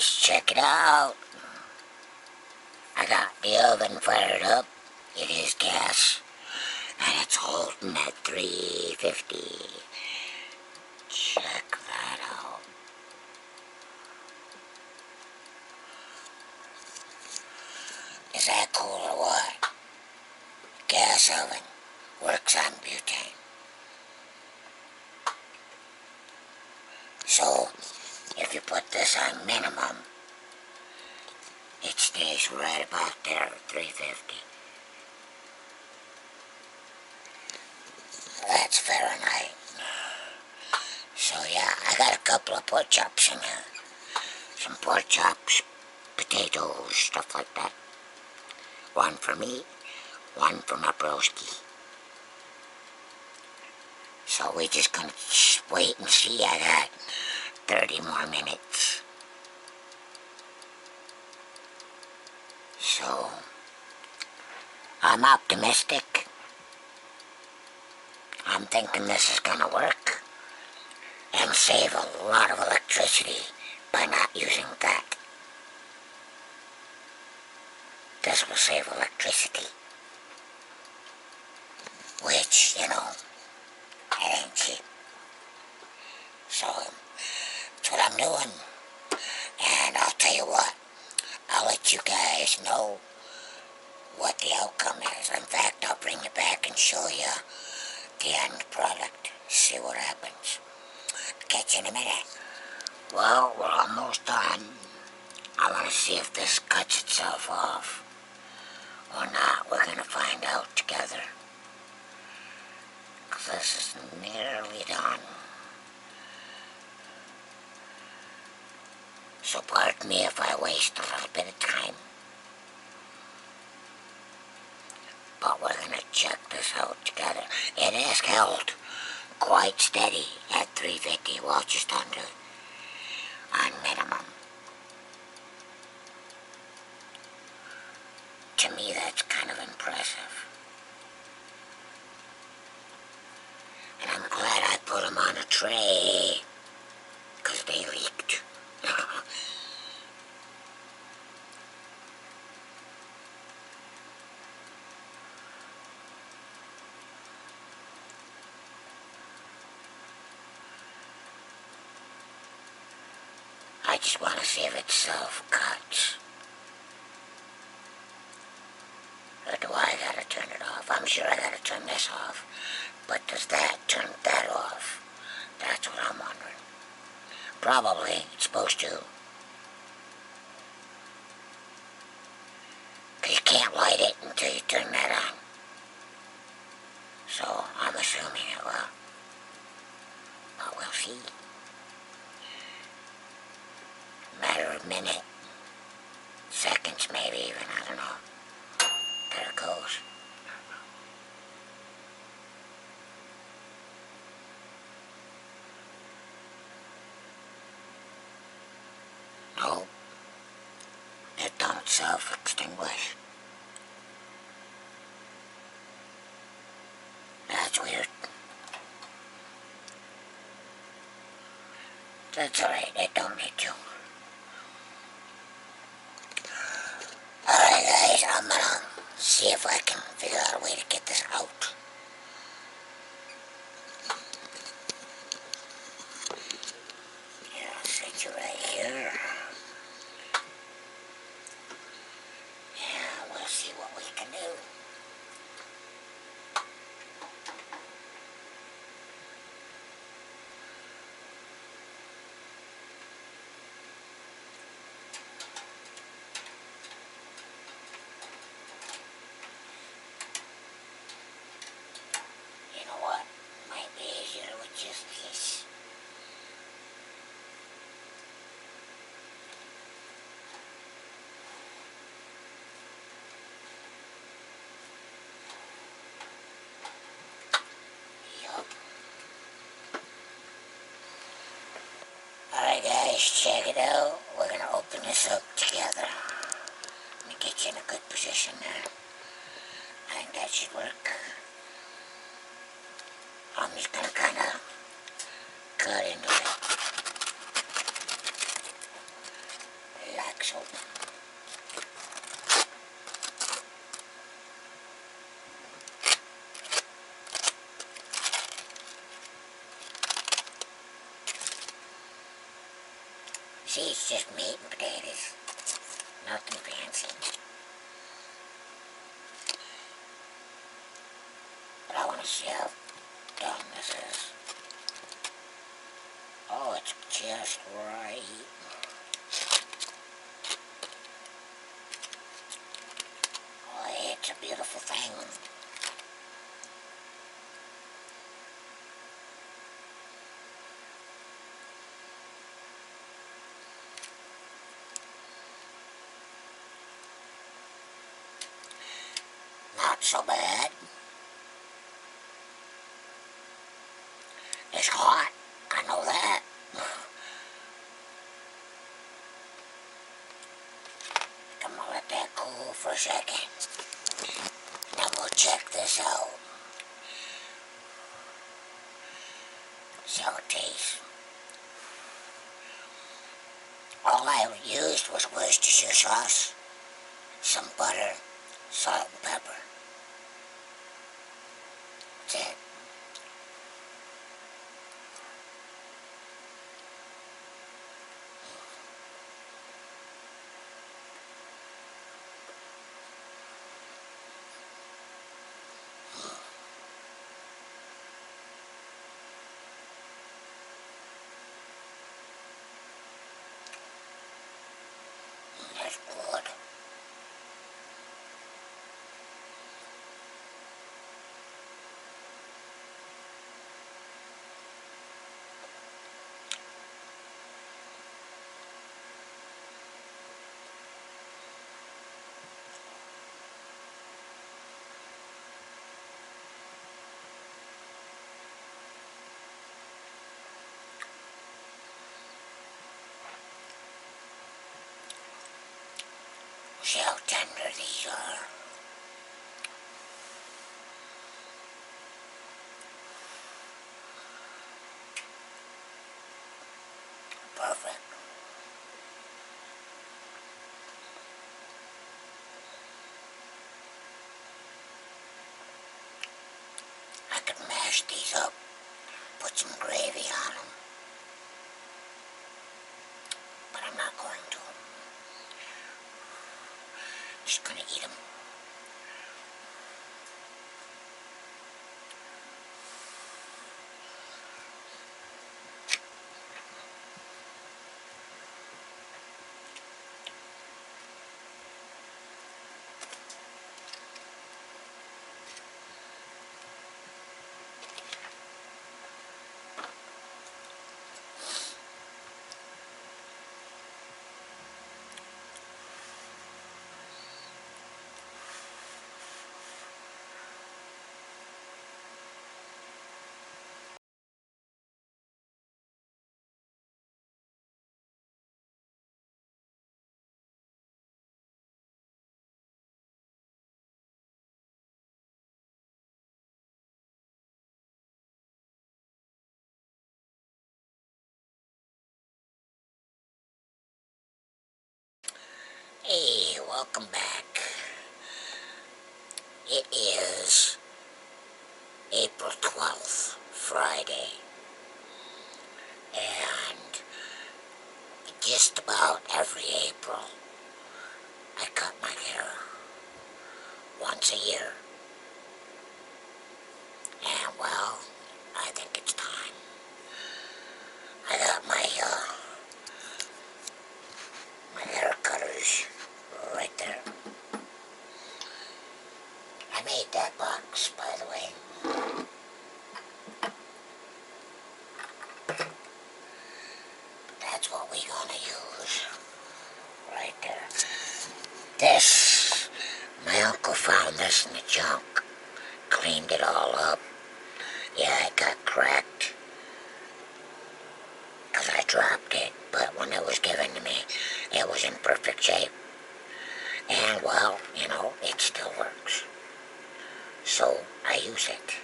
guys, check it out. I got the oven fired up. It is gas, and it's holding at 350. Check that out. Is that cool or what? Gas oven works on butane. So, if you put this on minimum, it stays right about there at 350. That's Fahrenheit. So yeah, I got a couple of pork chops in there. Some pork chops, potatoes, stuff like that. One for me, one for my broski. So we're just gonna wait and see. I got 30 more minutes. So, I'm optimistic. I'm thinking this is gonna work and save a lot of electricity by not using that. This will save electricity, which, you know, it ain't cheap. So, that's what I'm doing. And I'll tell you what, I'll let you guys know what the outcome is. In fact, I'll bring you back and show you the end product. See what happens. Catch you in a minute. Well, we're almost done. I want to see if this cuts itself off or not. We're going to find out together. Because this is nearly done. So pardon me if I waste a little bit of time. But we're going to check this out together. It is held quite steady at 350, well, just under, on minimum. To me, that's kind of impressive. And I'm glad I put them on a tray, because they leaked. I just want to see if it self-cuts. Or do I gotta turn it off? I'm sure I gotta turn this off. But does that turn that off? That's what I'm wondering. Probably, it's supposed to. Because you can't light it until you turn that on. So, I'm assuming it will. But we'll see. Matter of minute. Seconds maybe even, I don't know. There it goes. Nope. It don't self-extinguish. That's weird. That's alright, it don't need to. Alright guys, I'm gonna see if I can figure out a way to get this out. Yeah, I'll set you right here. Yeah, we'll see what we can do. You know what? Might be easier with just this. Yup. Alright guys, check it out. We're gonna open this up together. Let me get you in a good position there. I think that should work. I'm just gonna kinda cut into it. So see, it's just meat and potatoes. Nothing fancy. But I want to see how done this is. Oh, it's just right. Oh, it's a beautiful thing. Not so bad. It's hot. I know that. I'm gonna let that cool for a second. Now we'll check this out. See how it tastes. All I used was Worcestershire sauce, some butter, salt and pepper. That's it. That's good. See how tender these are. Perfect. I could mash these up, put some gravy on them, but I'm not going to. Just gonna eat them. Hey, welcome back. It is April 12th, Friday, and just about every April I cut my hair once a year. And well, I think it's time. I got my hair cutters right there. I made that box, by the way. That's what we gonna use right there. This, my uncle found this in the junk, cleaned it all up. Yeah, it got cracked because I dropped it, but when it was given to me, it was in perfect shape. And well, you know, it still works. So I use it.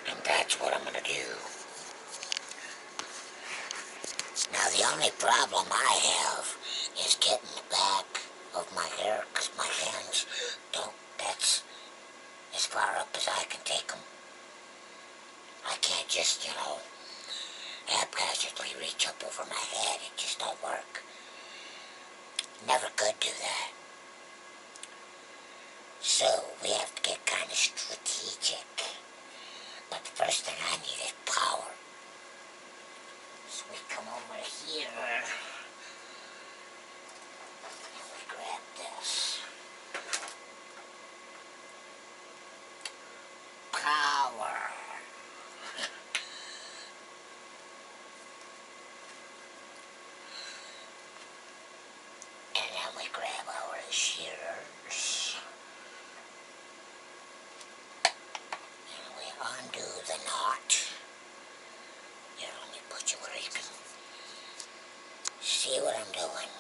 And that's what I'm gonna do. Now the only problem I have is getting the shears. And we undo the knot. Here, let me put you where you can see what I'm doing.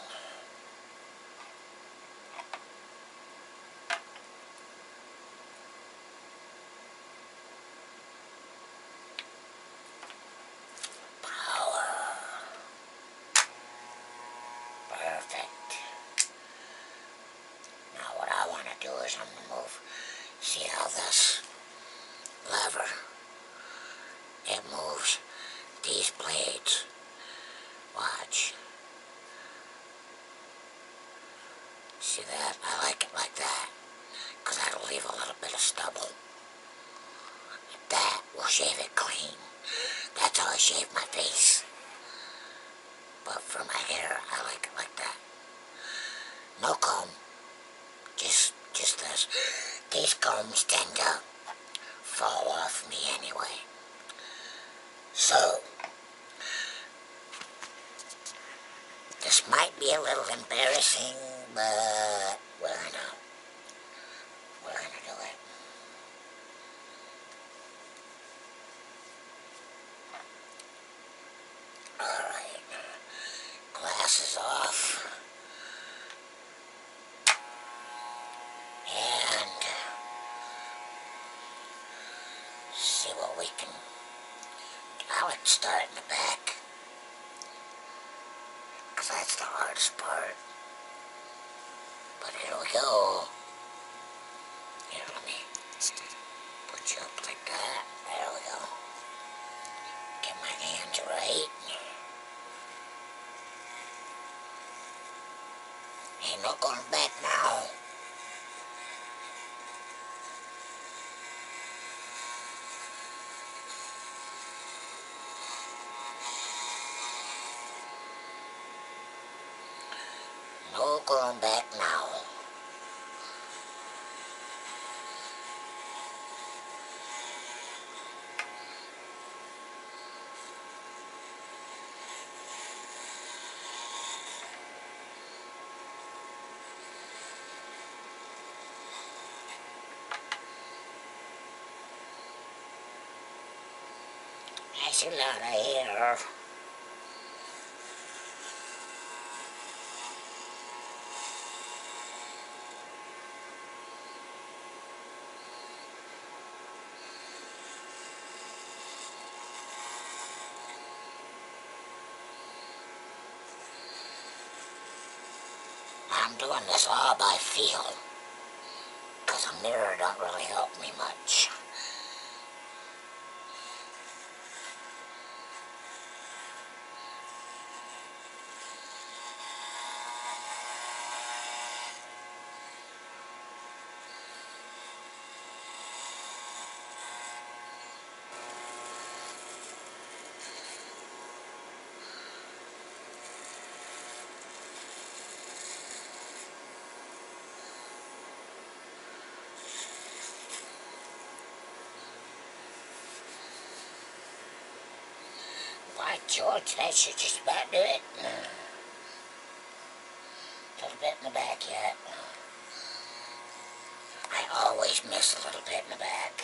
Perfect. Now what I want to do is I'm going to move, see how this lever, it moves these blades. Watch. See that? I like it like that, because that'll leave a little bit of stubble. That will shave it clean. That's how I shave my face. But for my hair, I like it like that. No comb. Just this. These combs tend to fall off me anyway. So, this might be a little embarrassing, but we're gonna do it. Alright. Glasses off. And see what we can. I like to start in the back, because that's the hardest part. But here we go. Here, let me put you up like that. There we go. Get my hands right. Ain't no going back now. No going back now. That's a lot of hair. I'm doing this all by feel, because a mirror don't really help me much. By George, that should just about do it. A little bit in the back yet. I always miss a little bit in the back.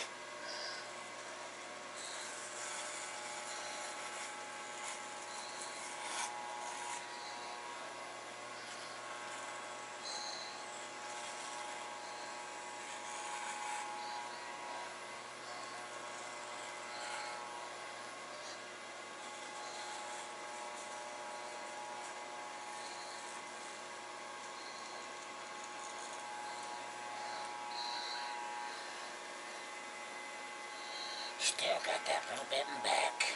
Still got that little bit in the back.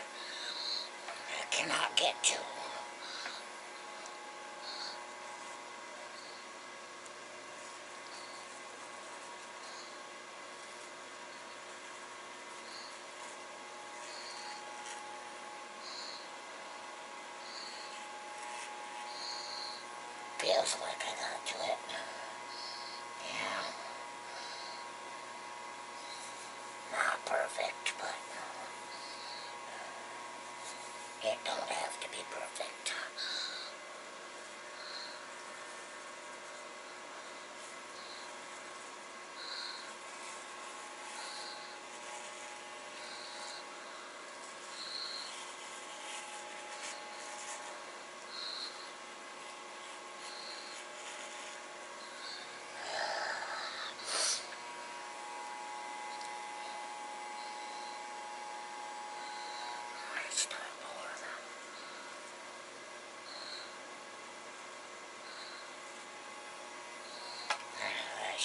I cannot get to. Feels like I got to it. Yeah. Not perfect, but it don't have to be perfect.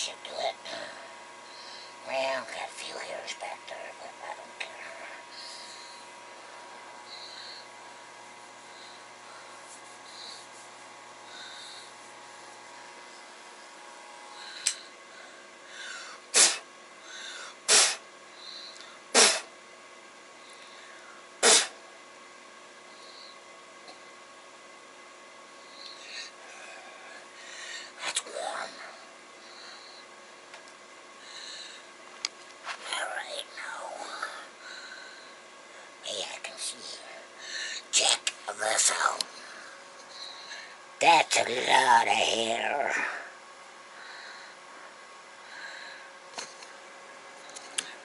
should do it. Well, got a few hairs back there, but I don't care. That's warm. Alright, now. Hey, I can see. Check this out. That's a lot of hair.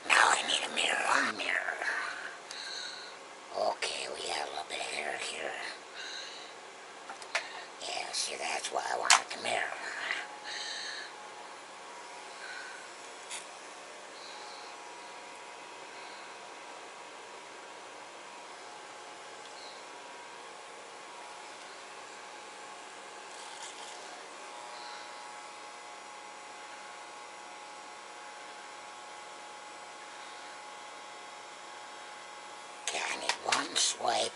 Now I need a mirror. A mirror. Okay, we got a little bit of hair here. Yeah, see, that's why I wanted the mirror. Okay, I need one swipe.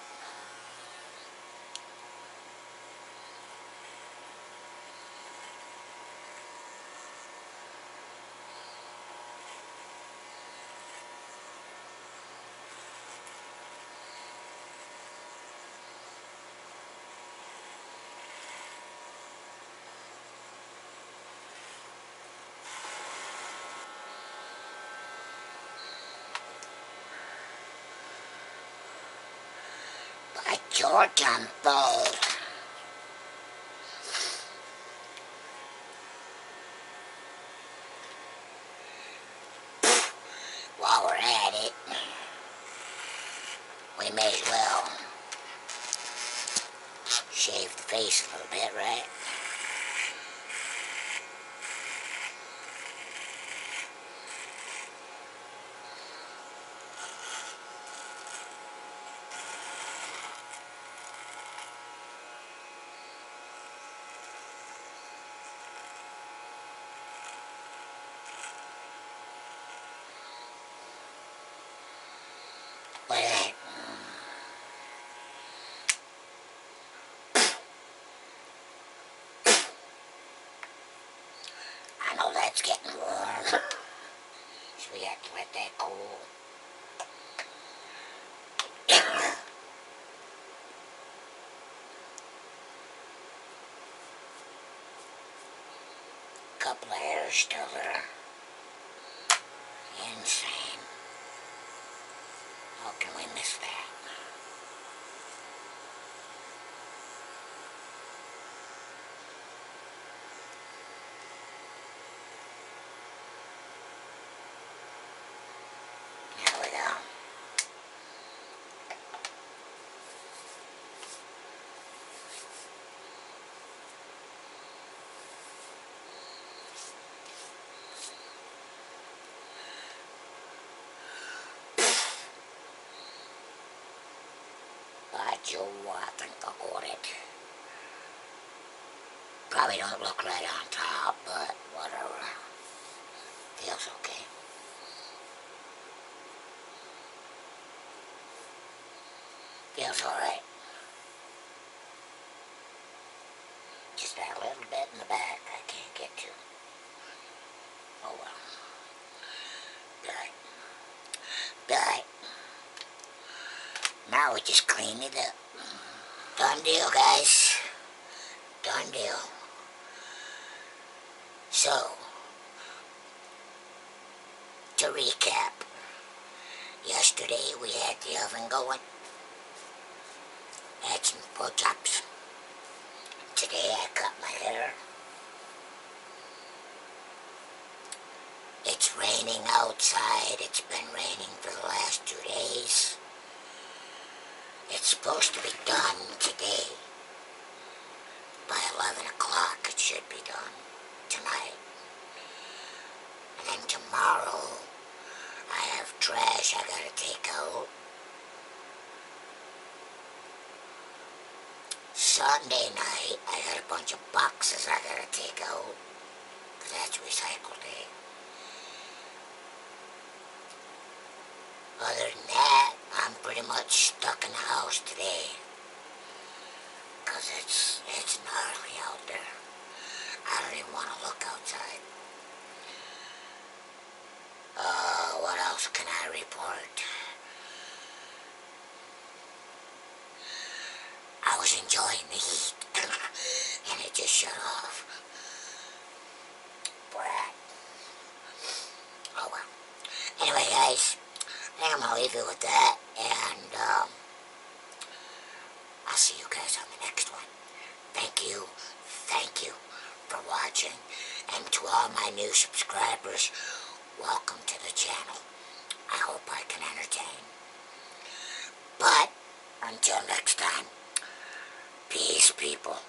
By George, I'm bald. While we're at it, we may as well shave the face a little bit, right? Look at that. I know that's getting warm, so we have to let that cool. Couple of hairs still there. Insane. How can we miss that? There we go. By Joe, I think I got it. Probably don't look right on top, but whatever. Feels okay. Feels alright. Just that little bit in the back I can't get to. Oh well. Alright. Alright. Now we just clean it up. Done deal, guys. Done deal. So, to recap, yesterday we had the oven going, had some push-ups. Today I cut my hair. It's raining outside. It's been raining for the last 2 days. It's supposed to be done today. By 11 o'clock it should be done tonight. And then tomorrow I have trash I gotta take out. Sunday night I got a bunch of boxes I gotta take out. 'cause that's recycle day. Other than that, I'm pretty much stuck in the house today. 'Cause it's gnarly out there. I don't even want to look outside. What else can I report? I was enjoying the heat, and it just shut off. Brat. Oh well. Anyway, guys, I think I'm gonna leave you with that, and I'll see you guys on the next one. Thank you for watching, and to all my new subscribers, welcome to the channel. I hope I can entertain. But until next time, peace, people.